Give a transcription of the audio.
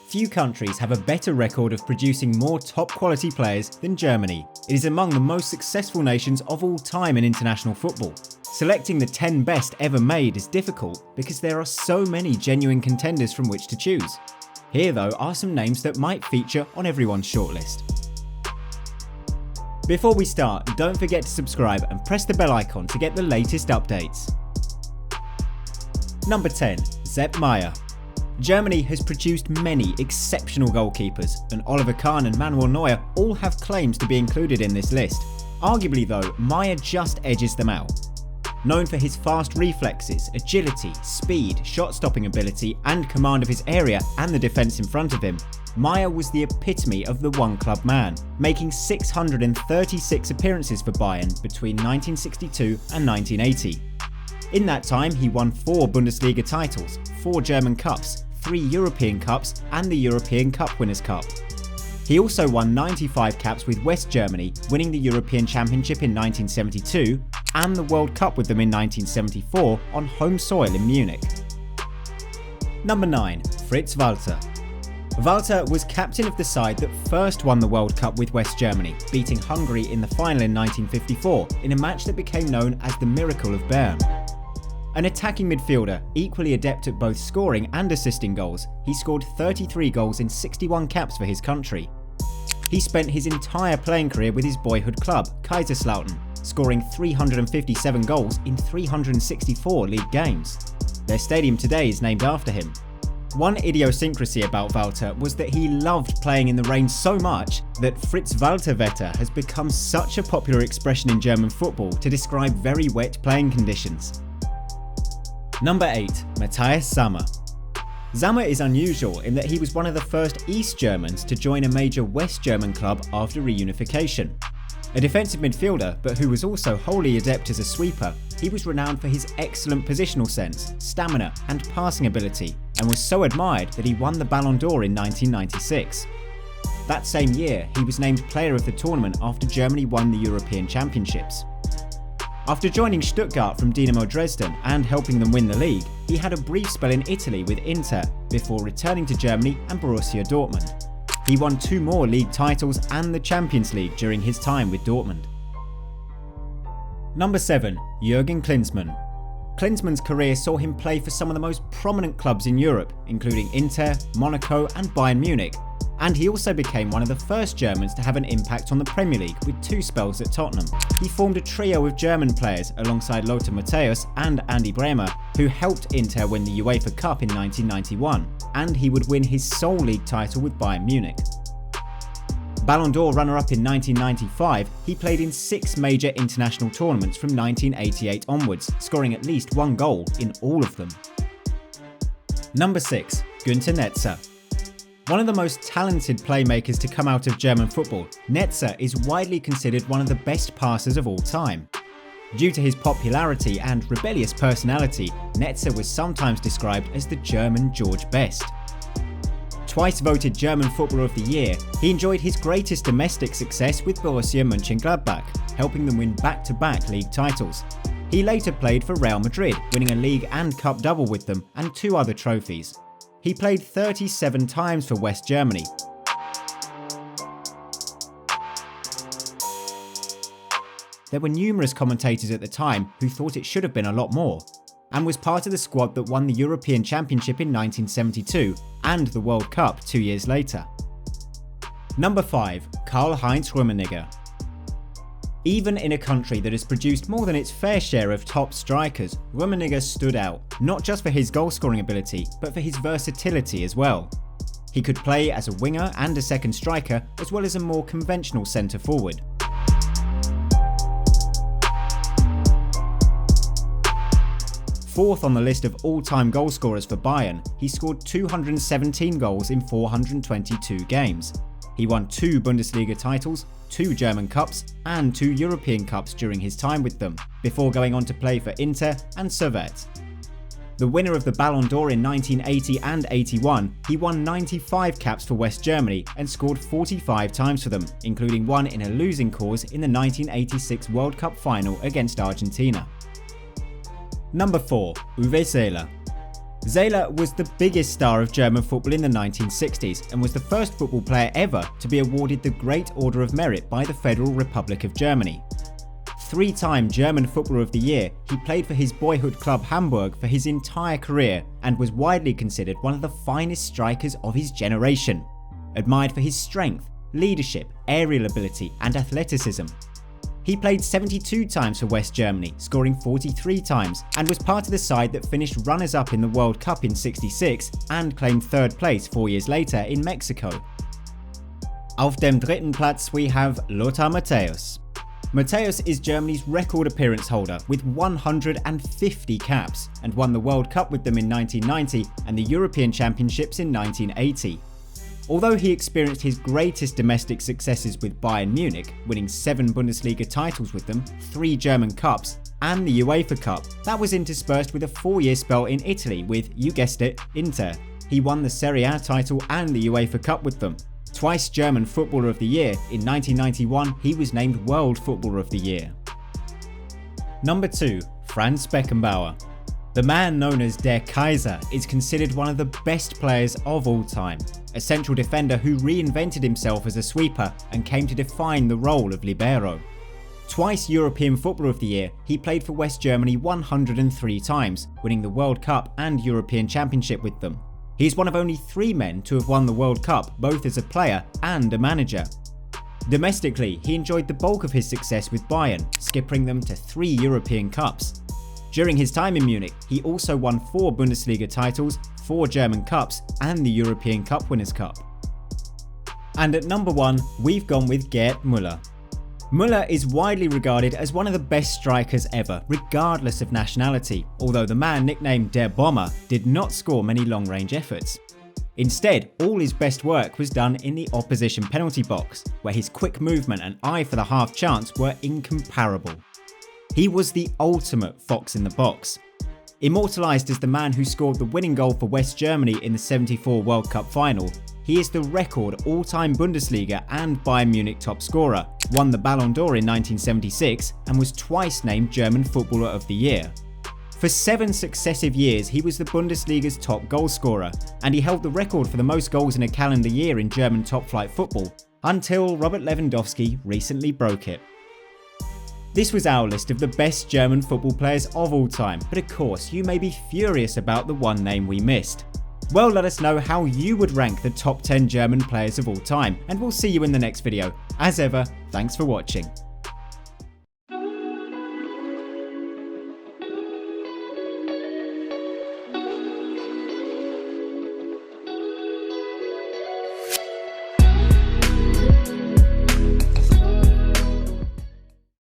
Few countries have a better record of producing more top quality players than Germany. It is among the most successful nations of all time in international football. Selecting the 10 best ever made is difficult because there are so many genuine contenders from which to choose. Here though are some names that might feature on everyone's shortlist. Before we start, don't forget to subscribe and press the bell icon to get the latest updates. Number 10. Zep May. Germany has produced many exceptional goalkeepers, and Oliver Kahn and Manuel Neuer all have claims to be included in this list. Arguably though, May just edges them out. Known for his fast reflexes, agility, speed, shot-stopping ability and command of his area and the defence in front of him, May was the epitome of the one-club man, making 636 appearances for Bayern between 1962 and 1980. In that time, he won 4 Bundesliga titles, 4 German Cups, 3 European Cups and the European Cup Winners' Cup. He also won 95 caps with West Germany, winning the European Championship in 1972 and the World Cup with them in 1974 on home soil in Munich. Number 9. Fritz Valter. Valter was captain of the side that first won the World Cup with West Germany, beating Hungary in the final in 1954 in a match that became known as the Miracle of Bern. An attacking midfielder, equally adept at both scoring and assisting goals, he scored 33 goals in 61 caps for his country. He spent his entire playing career with his boyhood club, Kaiserslautern, scoring 357 goals in 364 league games. Their stadium today is named after him. One idiosyncrasy about Valter was that he loved playing in the rain so much that Fritz Valter Wetter has become such a popular expression in German football to describe very wet playing conditions. Number 8. Matthias Schulz. Schulz is unusual in that he was one of the first East Germans to join a major West German club after reunification. A defensive midfielder, but who was also wholly adept as a sweeper, he was renowned for his excellent positional sense, stamina and passing ability, and was so admired that he won the Ballon d'Or in 1996. That same year, he was named player of the tournament after Germany won the European Championships. After joining Stuttgart from Dynamo Dresden and helping them win the league, he had a brief spell in Italy with Inter before returning to Germany and Borussia Dortmund. He won 2 more league titles and the Champions League during his time with Dortmund. Number 7. Jurgen Klinsmann. Klinsmann's career saw him play for some of the most prominent clubs in Europe, including Inter, Monaco and Bayern Munich, and he also became one of the first Germans to have an impact on the Premier League with 2 spells at Tottenham. He formed a trio of German players alongside Lothar Mattheus and Andy Bremer, who helped Inter win the UEFA Cup in 1991, and he would win his sole league title with Bayern Munich. Ballon d'Or runner-up in 1995, he played in 6 major international tournaments from 1988 onwards, scoring at least 1 goal in all of them. Number 6. Gerd Netzer. One of the most talented playmakers to come out of German football, Netzer is widely considered one of the best passers of all time. Due to his popularity and rebellious personality, Netzer was sometimes described as the German George Best. Twice voted German Footballer of the Year, he enjoyed his greatest domestic success with Borussia Mönchengladbach, helping them win back-to-back league titles. He later played for Real Madrid, winning a league and cup double with them and 2 other trophies. He played 37 times for West Germany. There were numerous commentators at the time who thought it should have been a lot more, and was part of the squad that won the European Championship in 1972 and the World Cup 2 years later. Number 5. Karlheinz Schulz. Even in a country that has produced more than its fair share of top strikers, Rummenigge stood out, not just for his goal-scoring ability, but for his versatility as well. He could play as a winger and a second striker, as well as a more conventional centre-forward. Fourth on the list of all-time goal scorers for Bayern, he scored 217 goals in 422 games. He won 2 Bundesliga titles, 2 German Cups and 2 European Cups during his time with them, before going on to play for Inter and Servette. The winner of the Ballon d'Or in 1980 and 81, he won 95 caps for West Germany and scored 45 times for them, including one in a losing cause in the 1986 World Cup final against Argentina. Number 4. Uwe Seeler. Seeler was the biggest star of German football in the 1960s and was the first football player ever to be awarded the Great Order of Merit by the Federal Republic of Germany. 3-time German Footballer of the Year, he played for his boyhood club Hamburg for his entire career and was widely considered one of the finest strikers of his generation. Admired for his strength, leadership, aerial ability and athleticism. He played 72 times for West Germany, scoring 43 times, and was part of the side that finished runners-up in the World Cup in '66 and claimed 3rd place 4 years later in Mexico. Auf dem dritten Platz we have Lothar Mattheus. Mattheus is Germany's record appearance holder with 150 caps and won the World Cup with them in 1990 and the European Championships in 1980. Although he experienced his greatest domestic successes with Bayern Munich, winning 7 Bundesliga titles with them, 3 German Cups and the UEFA Cup, that was interspersed with a 4-year spell in Italy with, you guessed it, Inter. He won the Serie A title and the UEFA Cup with them. Twice German Footballer of the Year, in 1991 he was named World Footballer of the Year. Number 2. Franz Beckbauer. The man known as Der Kaiser is considered one of the best players of all time, a central defender who reinvented himself as a sweeper and came to define the role of libero. Twice European Footballer of the Year, he played for West Germany 103 times, winning the World Cup and European Championship with them. He is one of only 3 men to have won the World Cup both as a player and a manager. Domestically, he enjoyed the bulk of his success with Bayern, skippering them to 3 European Cups. During his time in Munich, he also won 4 Bundesliga titles, 4 German Cups and the European Cup Winners' Cup. And at number 1, we've gone with Gerd Muller. Muller is widely regarded as one of the best strikers ever, regardless of nationality, although the man nicknamed Der Bomber did not score many long-range efforts. Instead, all his best work was done in the opposition penalty box, where his quick movement and eye for the half chance were incomparable. He was the ultimate fox in the box. Immortalised as the man who scored the winning goal for West Germany in the '74 World Cup final, he is the record all-time Bundesliga and Bayern Munich top scorer, won the Ballon d'Or in 1976 and was twice named German Footballer of the Year. For 7 successive years he was the Bundesliga's top goal scorer, and he held the record for the most goals in a calendar year in German top-flight football, until Robert Lewandowski recently broke it. This was our list of the best German football players of all time, but of course you may be furious about the one name we missed. Well, let us know how you would rank the top 10 German players of all time, and we'll see you in the next video. As ever, thanks for watching.